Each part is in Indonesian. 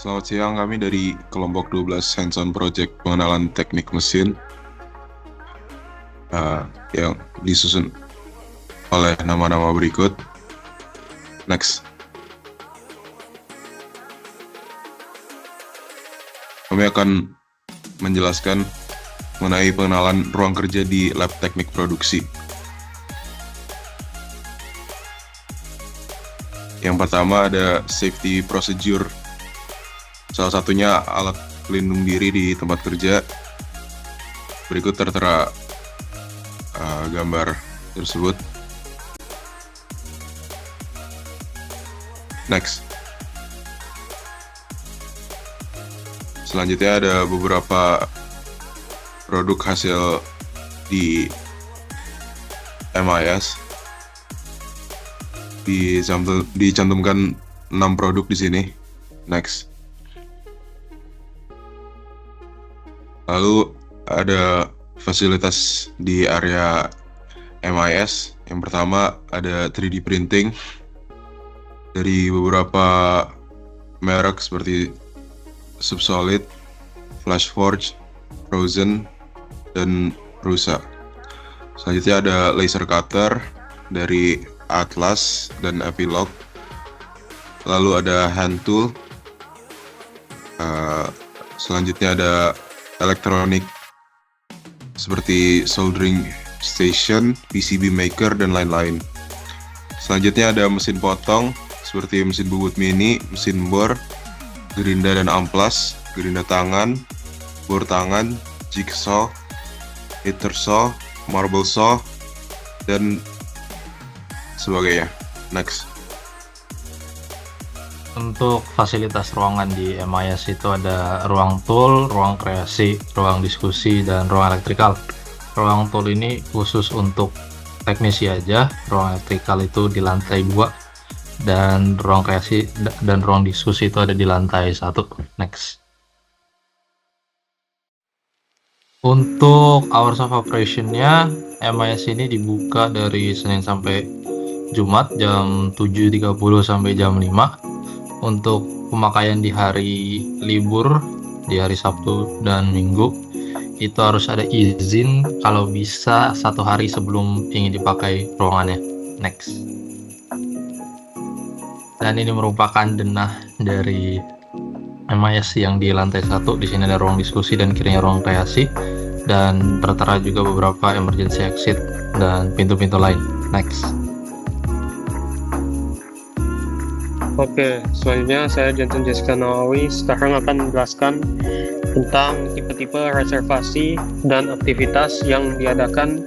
Selamat siang, kami dari kelompok 12 Hands-on Project pengenalan teknik mesin yang disusun oleh nama-nama berikut. Next. Kami akan menjelaskan mengenai pengenalan ruang kerja di lab teknik produksi. Yang pertama ada safety procedure. Salah satunya alat pelindung diri di tempat kerja. Berikut tertera gambar tersebut. Next. Selanjutnya ada beberapa produk hasil di MIS. Dicantumkan 6 produk di sini. Next. Lalu ada fasilitas di area MIS. Yang pertama ada 3D printing dari beberapa merek seperti Subsolid, Flashforge, Frozen, dan Prusa. Selanjutnya ada laser cutter dari Atlas dan Epilogue. Lalu ada hand tool. Selanjutnya ada elektronik seperti soldering station, PCB maker, dan lain-lain. Selanjutnya ada mesin potong seperti mesin bubut mini, mesin bor, gerinda dan amplas, gerinda tangan, bor tangan, jigsaw, heater saw, marble saw, dan sebagainya. Next. Untuk fasilitas ruangan di MIS itu ada ruang tool, ruang kreasi, ruang diskusi, dan ruang elektrikal. Ruang tool ini khusus untuk teknisi aja, ruang elektrikal itu di lantai 2, dan ruang kreasi dan ruang diskusi itu ada di lantai 1. Next. Untuk hours of operation-nya, MIS ini dibuka dari Senin sampai Jumat jam 7.30 sampai jam 5. Untuk pemakaian di hari libur, di hari Sabtu dan Minggu, itu harus ada izin kalau bisa 1 hari sebelum ingin dipakai ruangannya. Next. Dan ini merupakan denah dari MIS yang di lantai 1. Di sini ada ruang diskusi dan kirinya ruang kreasi, dan tertera juga beberapa emergency exit dan pintu-pintu lain. Next. Oke, selanjutnya saya Johnson Jessica Nawawi sekarang akan menjelaskan tentang tipe-tipe reservasi dan aktivitas yang diadakan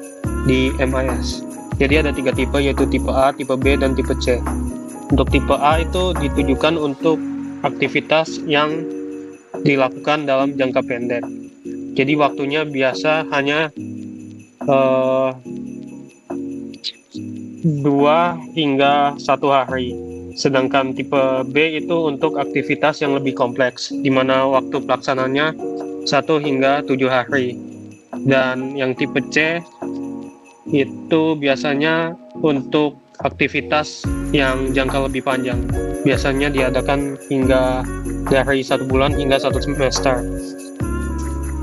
di MIS. Jadi ada 3 tipe, yaitu tipe A, tipe B, dan tipe C. Untuk tipe A itu ditujukan untuk aktivitas yang dilakukan dalam jangka pendek. Jadi waktunya biasa hanya 2 hingga 1 hari. Sedangkan tipe B itu untuk aktivitas yang lebih kompleks, di mana waktu pelaksananya 1 hingga 7 hari. Dan yang tipe C itu biasanya untuk aktivitas yang jangka lebih panjang. Biasanya diadakan hingga dari 1 bulan hingga 1 semester.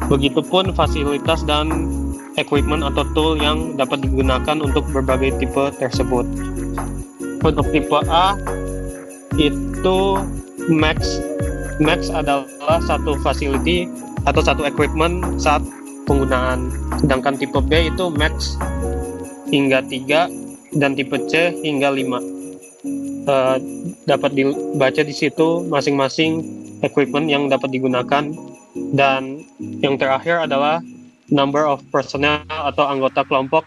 Begitupun fasilitas dan equipment atau tool yang dapat digunakan untuk berbagai tipe tersebut. Untuk tipe A itu max adalah satu facility atau satu equipment saat penggunaan. Sedangkan tipe B itu max hingga 3 dan tipe C hingga 5. Dapat dibaca di situ masing-masing equipment yang dapat digunakan. Dan yang terakhir adalah number of personnel atau anggota kelompok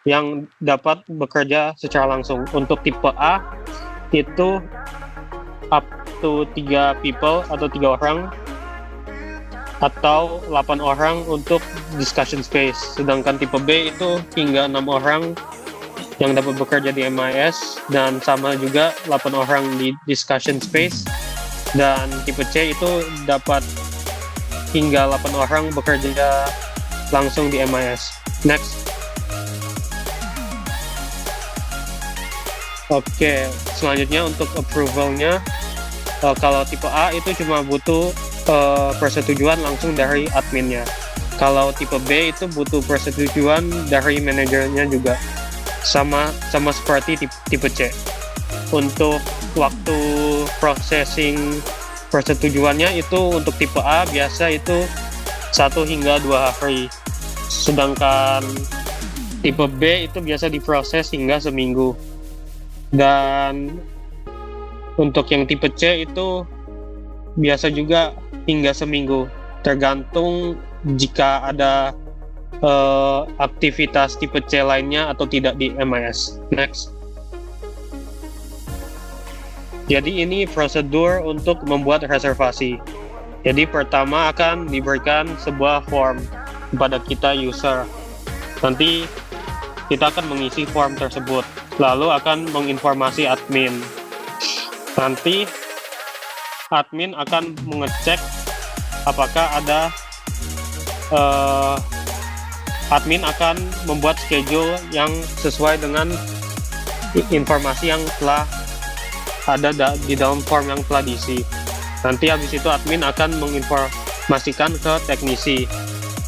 yang dapat bekerja secara langsung. Untuk tipe A itu up to 3 people atau 3 orang atau 8 orang untuk discussion space. Sedangkan tipe B itu hingga 6 orang yang dapat bekerja di MIS, dan sama juga 8 orang di discussion space. Dan tipe C itu dapat hingga 8 orang bekerja langsung di MIS. Next. Oke, selanjutnya untuk approval-nya Kalau tipe A itu cuma butuh persetujuan langsung dari adminnya. Kalau tipe B itu butuh persetujuan dari manajernya juga. Sama seperti tipe C. Untuk waktu processing persetujuannya itu untuk tipe A biasa itu 1 hingga 2 hari. Sedangkan tipe B itu biasa diproses hingga seminggu. Dan untuk yang tipe C itu biasa juga hingga seminggu, tergantung jika ada aktivitas tipe C lainnya atau tidak di MIS. Next. Jadi ini prosedur untuk membuat reservasi. Jadi pertama akan diberikan sebuah form kepada kita user. Nanti kita akan mengisi form tersebut, lalu akan menginformasi admin. Nanti admin akan mengecek apakah ada admin akan membuat schedule yang sesuai dengan informasi yang telah ada di dalam form yang telah diisi. Nanti habis itu admin akan menginformasikan ke teknisi.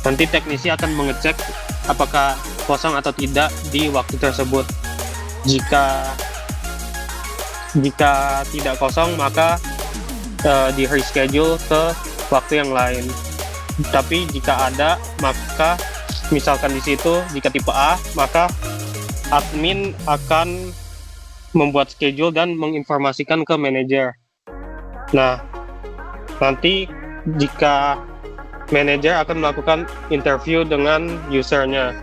Nanti teknisi akan mengecek apakah kosong atau tidak di waktu tersebut. Jika tidak kosong, maka di reschedule ke waktu yang lain. Tapi jika ada, maka misalkan di situ jika tipe A, maka admin akan membuat schedule dan menginformasikan ke manajer. Nah, nanti jika manajer akan melakukan interview dengan usernya.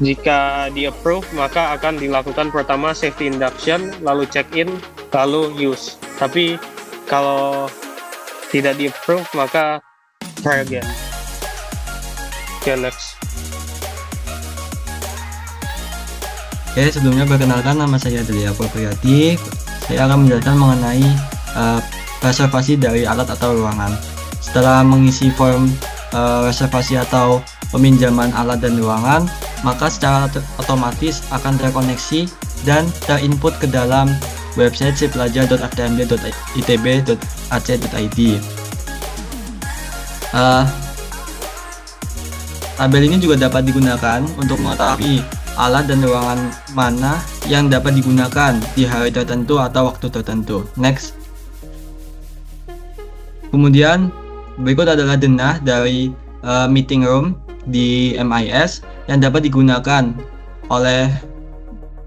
Jika di approve, maka akan dilakukan pertama safety induction, lalu check-in, lalu use. Tapi kalau tidak di approve, maka try again. Okay, next. Oke, sebelumnya perkenalkan, nama saya Delia Apropriati. Saya akan menjelaskan mengenai reservasi dari alat atau ruangan. Setelah mengisi form reservasi atau peminjaman alat dan ruangan, maka secara otomatis akan terkoneksi dan terinput ke dalam website sipelajar.ftmd.itb.ac.id. Tabel ini juga dapat digunakan untuk mengetahui alat dan ruangan mana yang dapat digunakan di hari tertentu atau waktu tertentu. Next. Kemudian berikut adalah denah dari meeting room di MIS yang dapat digunakan oleh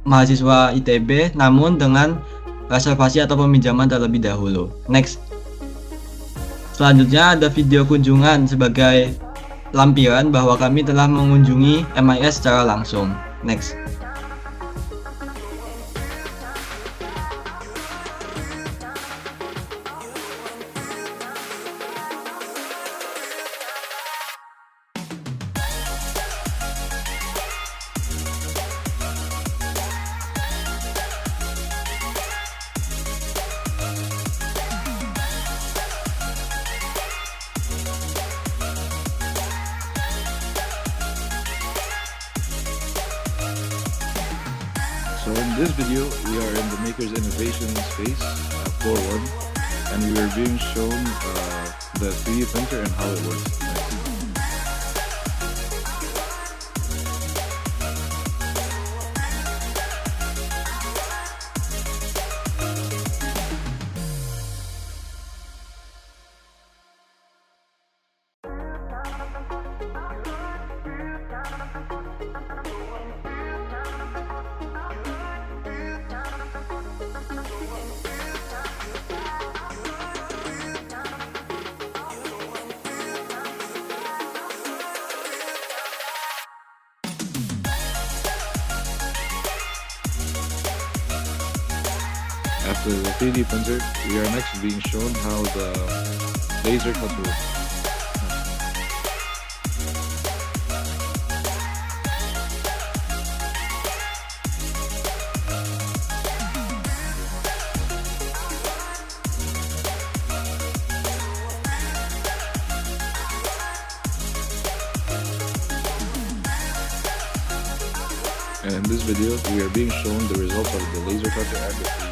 mahasiswa ITB, namun dengan reservasi atau peminjaman terlebih dahulu. Next. Selanjutnya ada video kunjungan sebagai lampiran bahwa kami telah mengunjungi MIS secara langsung. Next. So in this video, we are in the Makers Innovation space, floor 1, and we are being shown the 3D printer and how it works. After the 3D printer, we are next being shown how the laser cutter works. And in this video, we are being shown the results of the laser cutter and the 3D printer.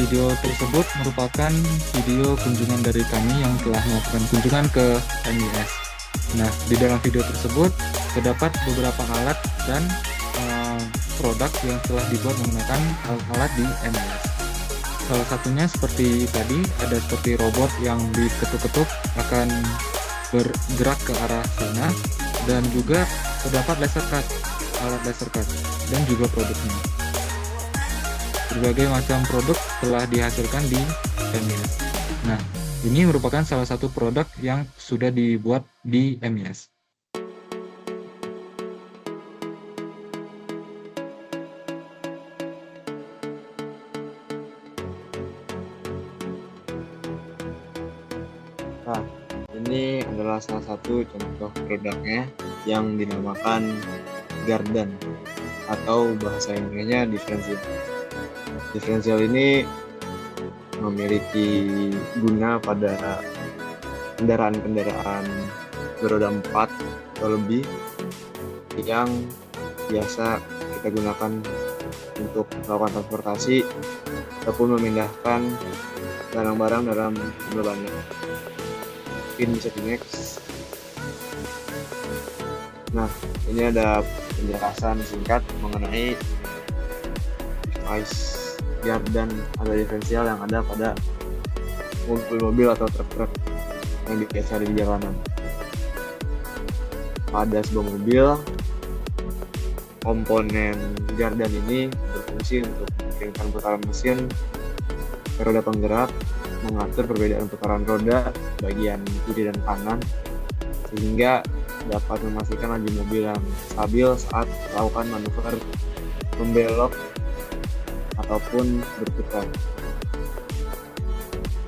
Video tersebut merupakan video kunjungan dari kami yang telah melakukan kunjungan ke MIS. Nah, di dalam video tersebut terdapat beberapa alat dan produk yang telah dibuat menggunakan alat-alat di MIS. Salah satunya seperti tadi, ada seperti robot yang diketuk-ketuk akan bergerak ke arah sana, dan juga terdapat laser cut, alat laser cut, dan juga produknya. Berbagai macam produk telah dihasilkan di MIS. Nah, ini merupakan salah satu produk yang sudah dibuat di MIS. Nah, ini adalah salah satu contoh produknya yang dinamakan Gardan atau bahasa Inggrisnya diferensial. Diferensial ini memiliki guna pada kendaraan-kendaraan beroda 4 atau lebih yang biasa kita gunakan untuk melakukan transportasi ataupun memindahkan barang-barang dalam jumlah banyak. Mungkin bisa di next. Nah, ini ada penjelasan singkat mengenai device Gardan atau diferensial yang ada pada mobil atau truk-truk yang biasa ada di jalanan. Pada sebuah mobil, komponen Gardan ini berfungsi untuk mengirimkan putaran mesin ke roda penggerak, mengatur perbedaan putaran roda bagian kiri dan kanan, sehingga dapat memastikan laju mobil yang stabil saat melakukan manuver membelok ataupun berputar.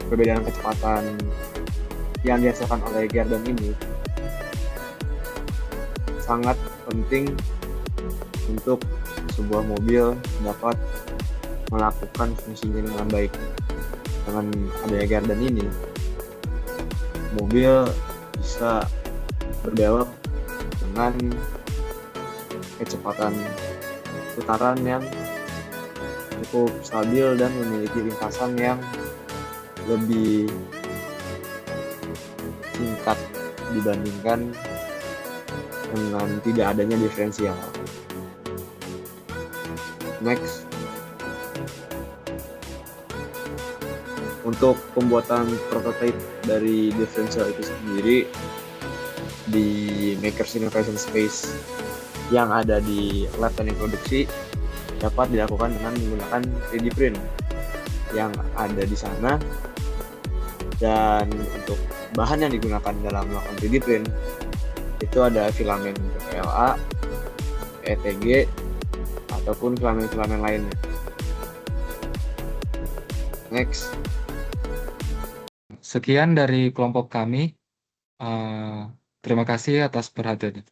Perbedaan kecepatan yang dirasakan oleh Gardan ini sangat penting untuk sebuah mobil dapat melakukan fungsinya dengan baik. Dengan adanya Gardan ini, mobil bisa berbelok dengan kecepatan putaran yang cukup stabil dan memiliki lintasan yang lebih singkat dibandingkan dengan tidak adanya diferensial. Next. Untuk pembuatan prototipe dari diferensial itu sendiri di Makers Innovation Space yang ada di lab teknik produksi dapat dilakukan dengan menggunakan 3D print yang ada di sana, dan untuk bahan yang digunakan dalam melakukan 3D print itu ada filamen PLA, PETG, ataupun filamen-filamen lainnya. Next. Sekian dari kelompok kami. Terima kasih atas perhatiannya.